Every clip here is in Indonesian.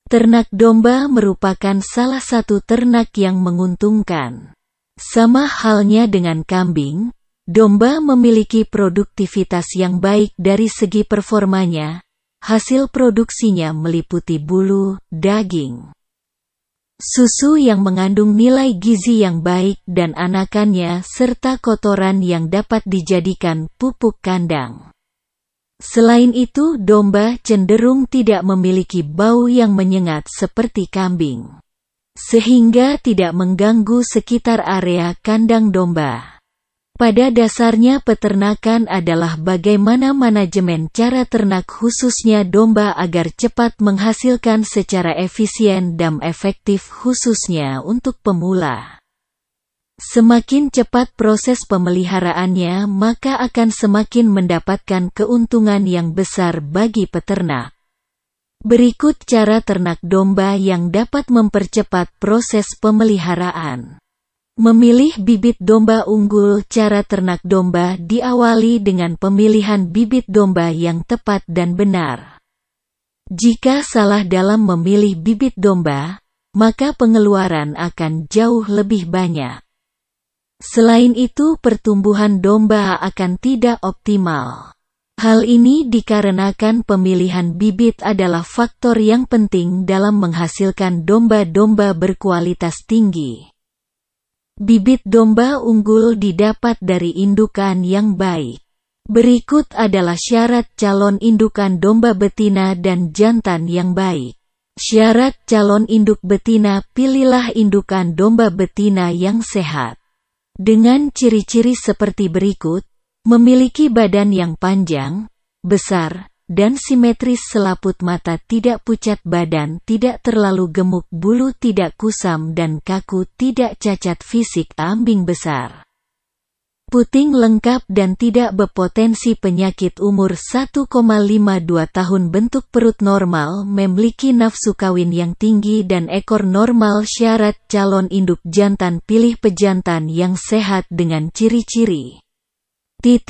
Ternak domba merupakan salah satu ternak yang menguntungkan. Sama halnya dengan kambing, domba memiliki produktivitas yang baik dari segi performanya. Hasil produksinya meliputi bulu, daging, susu yang mengandung nilai gizi yang baik dan anakannya serta kotoran yang dapat dijadikan pupuk kandang. Selain itu, domba cenderung tidak memiliki bau yang menyengat seperti kambing, sehingga tidak mengganggu sekitar area kandang domba. Pada dasarnya peternakan adalah bagaimana manajemen cara ternak khususnya domba agar cepat menghasilkan secara efisien dan efektif khususnya untuk pemula. Semakin cepat proses pemeliharaannya maka akan semakin mendapatkan keuntungan yang besar bagi peternak. Berikut cara ternak domba yang dapat mempercepat proses pemeliharaan. Memilih bibit domba unggul. Cara ternak domba diawali dengan pemilihan bibit domba yang tepat dan benar. Jika salah dalam memilih bibit domba, maka pengeluaran akan jauh lebih banyak. Selain itu, pertumbuhan domba akan tidak optimal. Hal ini dikarenakan pemilihan bibit adalah faktor yang penting dalam menghasilkan domba-domba berkualitas tinggi. Bibit domba unggul didapat dari indukan yang baik. Berikut adalah syarat calon indukan domba betina dan jantan yang baik. Syarat calon induk betina: pilihlah indukan domba betina yang sehat. Dengan ciri-ciri seperti berikut: memiliki badan yang panjang, besar, dan simetris, selaput mata tidak pucat, badan tidak terlalu gemuk, bulu tidak kusam dan kaku, tidak cacat fisik, kambing besar, puting lengkap dan tidak berpotensi penyakit, umur 1,52 tahun, bentuk perut normal, memiliki nafsu kawin yang tinggi dan ekor normal. Syarat calon induk jantan: pilih pejantan yang sehat dengan ciri-ciri. 2.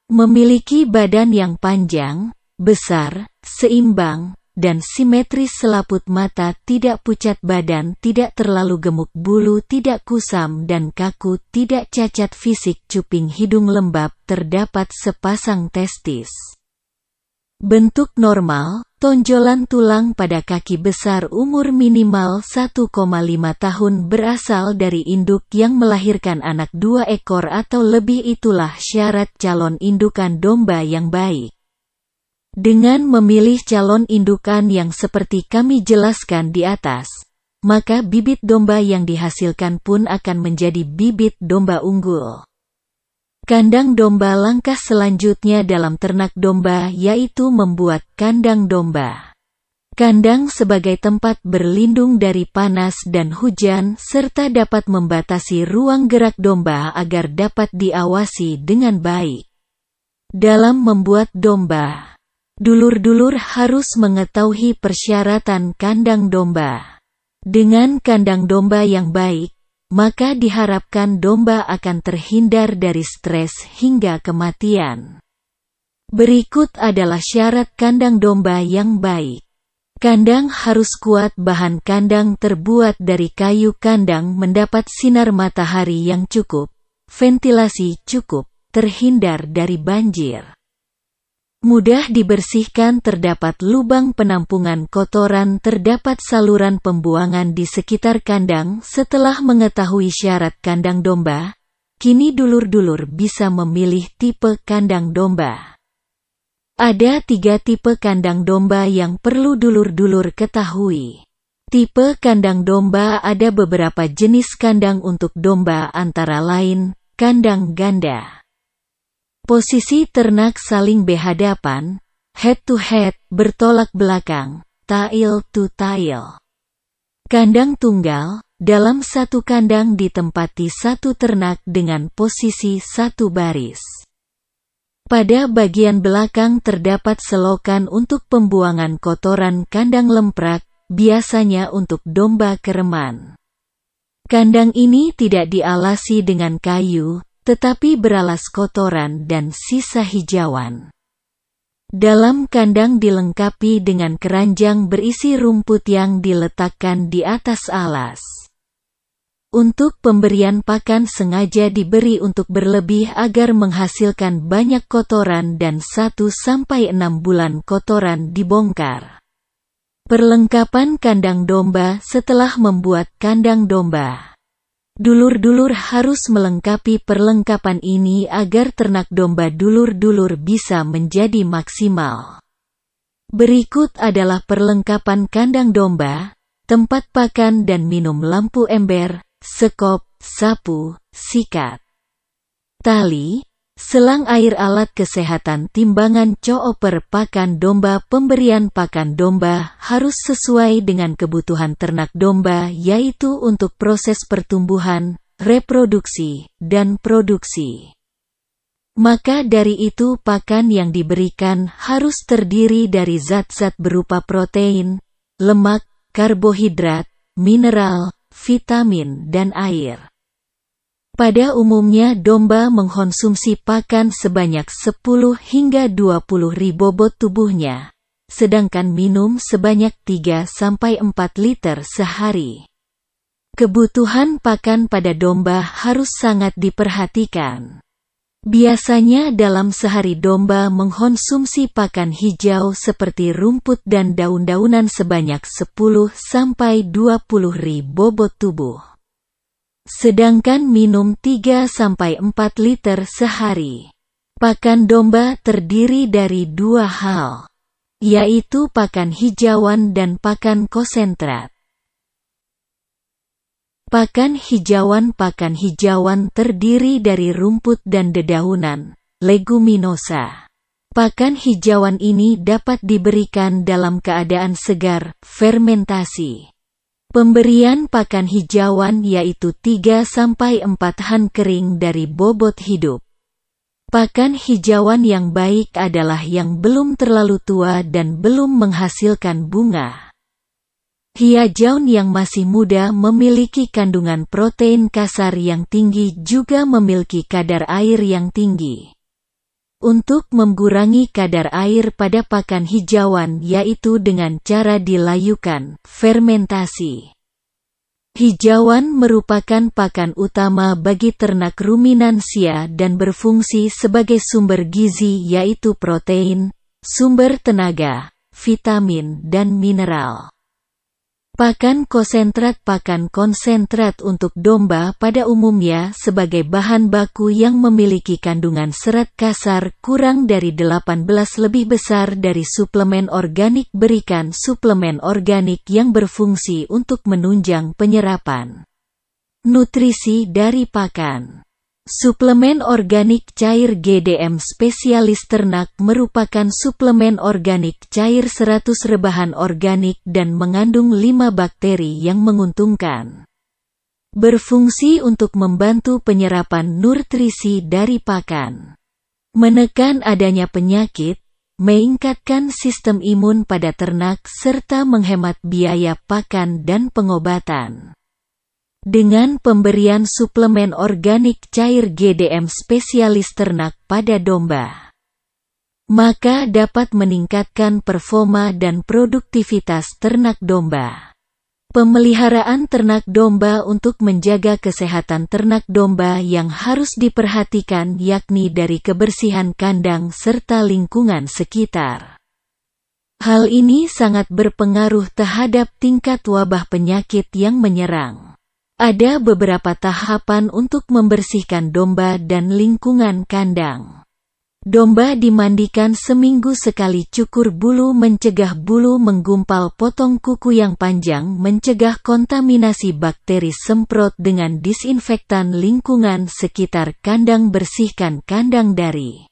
Memiliki badan yang panjang, besar, seimbang, dan simetris, selaput mata tidak pucat, badan tidak terlalu gemuk, bulu tidak kusam dan kaku, tidak cacat fisik, cuping hidung lembab, terdapat sepasang testis. Bentuk normal, tonjolan tulang pada kaki besar, umur minimal 1,5 tahun, berasal dari induk yang melahirkan anak 2 ekor atau lebih. Itulah syarat calon indukan domba yang baik. Dengan memilih calon indukan yang seperti kami jelaskan di atas, maka bibit domba yang dihasilkan pun akan menjadi bibit domba unggul. Kandang domba. Langkah selanjutnya dalam ternak domba yaitu membuat kandang domba. Kandang sebagai tempat berlindung dari panas dan hujan serta dapat membatasi ruang gerak domba agar dapat diawasi dengan baik. Dalam membuat domba, dulur-dulur harus mengetahui persyaratan kandang domba. Dengan kandang domba yang baik, maka diharapkan domba akan terhindar dari stres hingga kematian. Berikut adalah syarat kandang domba yang baik. Kandang harus kuat. Bahan kandang terbuat dari kayu. Kandang mendapat sinar matahari yang cukup, ventilasi cukup, terhindar dari banjir, mudah dibersihkan, terdapat lubang penampungan kotoran, terdapat saluran pembuangan di sekitar kandang. Setelah mengetahui syarat kandang domba, kini dulur-dulur bisa memilih tipe kandang domba. Ada 3 tipe kandang domba yang perlu dulur-dulur ketahui. Tipe kandang domba: ada beberapa jenis kandang untuk domba, antara lain kandang ganda. Posisi ternak saling berhadapan, head to head, bertolak belakang, tail to tail. Kandang tunggal: dalam satu kandang ditempati satu ternak dengan posisi satu baris. Pada bagian belakang terdapat selokan untuk pembuangan kotoran. Kandang lemprak, biasanya untuk domba kereman. Kandang ini tidak dialasi dengan kayu, tetapi beralas kotoran dan sisa hijauan. Dalam kandang dilengkapi dengan keranjang berisi rumput yang diletakkan di atas alas. Untuk pemberian pakan sengaja diberi untuk berlebih agar menghasilkan banyak kotoran dan 1-6 bulan kotoran dibongkar. Perlengkapan kandang domba. Setelah membuat kandang domba, dulur-dulur harus melengkapi perlengkapan ini agar ternak domba dulur-dulur bisa menjadi maksimal. Berikut adalah perlengkapan kandang domba: tempat pakan dan minum, lampu ember, sekop, sapu, sikat, tali, selang air, alat kesehatan, timbangan, cooper pakan domba. Pemberian pakan domba harus sesuai dengan kebutuhan ternak domba, yaitu untuk proses pertumbuhan, reproduksi, dan produksi. Maka dari itu pakan yang diberikan harus terdiri dari zat-zat berupa protein, lemak, karbohidrat, mineral, vitamin, dan air. Pada umumnya domba mengkonsumsi pakan sebanyak 10 hingga 20 bobot tubuhnya, sedangkan minum sebanyak 3-4 liter sehari. Kebutuhan pakan pada domba harus sangat diperhatikan. Biasanya dalam sehari domba mengkonsumsi pakan hijau seperti rumput dan daun-daunan sebanyak 10-20 bobot tubuh. Sedangkan minum 3-4 liter sehari. Pakan domba terdiri dari 2 hal, yaitu pakan hijauan dan pakan konsentrat. Pakan hijauan terdiri dari rumput dan dedaunan, leguminosa. Pakan hijauan ini dapat diberikan dalam keadaan segar, fermentasi. Pemberian pakan hijauan yaitu 3-4 han kering dari bobot hidup. Pakan hijauan yang baik adalah yang belum terlalu tua dan belum menghasilkan bunga. Hijauan yang masih muda memiliki kandungan protein kasar yang tinggi, juga memiliki kadar air yang tinggi. Untuk mengurangi kadar air pada pakan hijauan yaitu dengan cara dilayukan, fermentasi. Hijauan merupakan pakan utama bagi ternak ruminansia dan berfungsi sebagai sumber gizi yaitu protein, sumber tenaga, vitamin, dan mineral. Pakan konsentrat untuk domba pada umumnya sebagai bahan baku yang memiliki kandungan serat kasar kurang dari 18 lebih besar dari suplemen organik. Berikan suplemen organik yang berfungsi untuk menunjang penyerapan nutrisi dari pakan. Suplemen organik cair GDM spesialis ternak merupakan suplemen organik cair 100 rebahan organik dan mengandung 5 bakteri yang menguntungkan. Berfungsi untuk membantu penyerapan nutrisi dari pakan, menekan adanya penyakit, meningkatkan sistem imun pada ternak, serta menghemat biaya pakan dan pengobatan. Dengan pemberian suplemen organik cair GDM spesialis ternak pada domba, maka dapat meningkatkan performa dan produktivitas ternak domba. Pemeliharaan ternak domba. Untuk menjaga kesehatan ternak domba yang harus diperhatikan yakni dari kebersihan kandang serta lingkungan sekitar. Hal ini sangat berpengaruh terhadap tingkat wabah penyakit yang menyerang. Ada beberapa tahapan untuk membersihkan domba dan lingkungan kandang. Domba dimandikan seminggu sekali, cukur bulu, mencegah bulu menggumpal, potong kuku yang panjang, mencegah kontaminasi bakteri, semprot dengan disinfektan lingkungan sekitar kandang, bersihkan kandang dari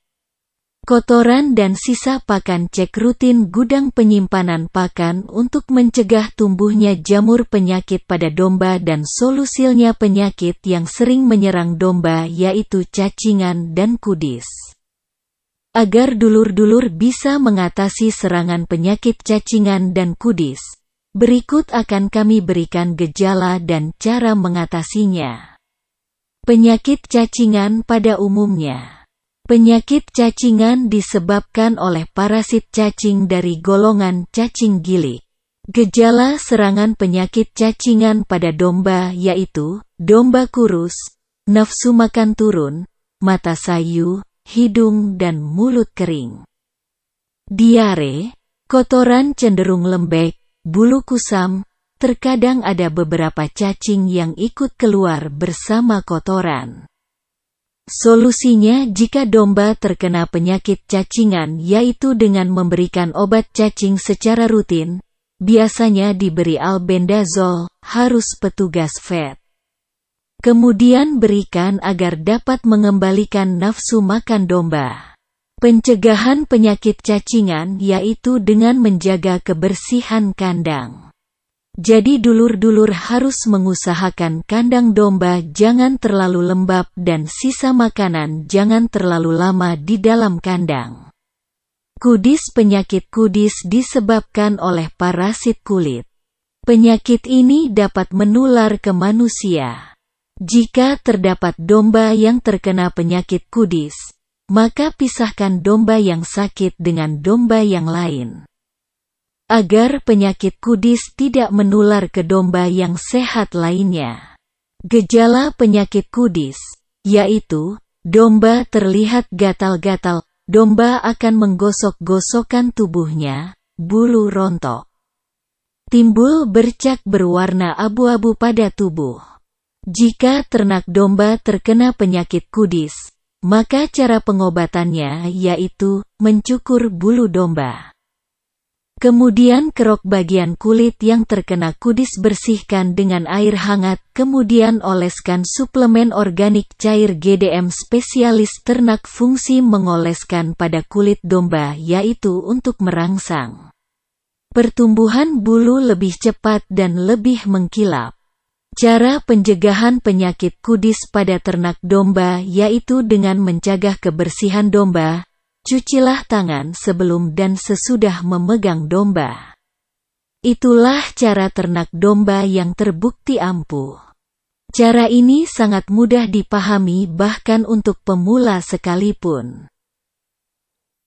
kotoran dan sisa pakan, cek rutin gudang penyimpanan pakan untuk mencegah tumbuhnya jamur penyakit pada domba dan solusinya penyakit yang sering menyerang domba yaitu cacingan dan kudis. Agar dulur-dulur bisa mengatasi serangan penyakit cacingan dan kudis, berikut akan kami berikan gejala dan cara mengatasinya. Penyakit cacingan pada umumnya. Penyakit cacingan disebabkan oleh parasit cacing dari golongan cacing gilik. Gejala serangan penyakit cacingan pada domba yaitu domba kurus, nafsu makan turun, mata sayu, hidung dan mulut kering. Diare, kotoran cenderung lembek, bulu kusam, terkadang ada beberapa cacing yang ikut keluar bersama kotoran. Solusinya jika domba terkena penyakit cacingan yaitu dengan memberikan obat cacing secara rutin, biasanya diberi albendazol, harus petugas vet. Kemudian berikan agar dapat mengembalikan nafsu makan domba. Pencegahan penyakit cacingan yaitu dengan menjaga kebersihan kandang. Jadi dulur-dulur harus mengusahakan kandang domba jangan terlalu lembab dan sisa makanan jangan terlalu lama di dalam kandang. Kudis. Penyakit kudis disebabkan oleh parasit kulit. Penyakit ini dapat menular ke manusia. Jika terdapat domba yang terkena penyakit kudis, maka pisahkan domba yang sakit dengan domba yang lain. Agar penyakit kudis tidak menular ke domba yang sehat lainnya. Gejala penyakit kudis, yaitu, domba terlihat gatal-gatal, domba akan menggosok-gosokkan tubuhnya, bulu rontok. Timbul bercak berwarna abu-abu pada tubuh. Jika ternak domba terkena penyakit kudis, maka cara pengobatannya yaitu mencukur bulu domba. Kemudian kerok bagian kulit yang terkena kudis bersihkan dengan air hangat, kemudian oleskan suplemen organik cair GDM spesialis ternak fungsi mengoleskan pada kulit domba yaitu untuk merangsang pertumbuhan bulu lebih cepat dan lebih mengkilap. Cara pencegahan penyakit kudis pada ternak domba yaitu dengan mencegah kebersihan domba. Cucilah tangan sebelum dan sesudah memegang domba. Itulah cara ternak domba yang terbukti ampuh. Cara ini sangat mudah dipahami bahkan untuk pemula sekalipun.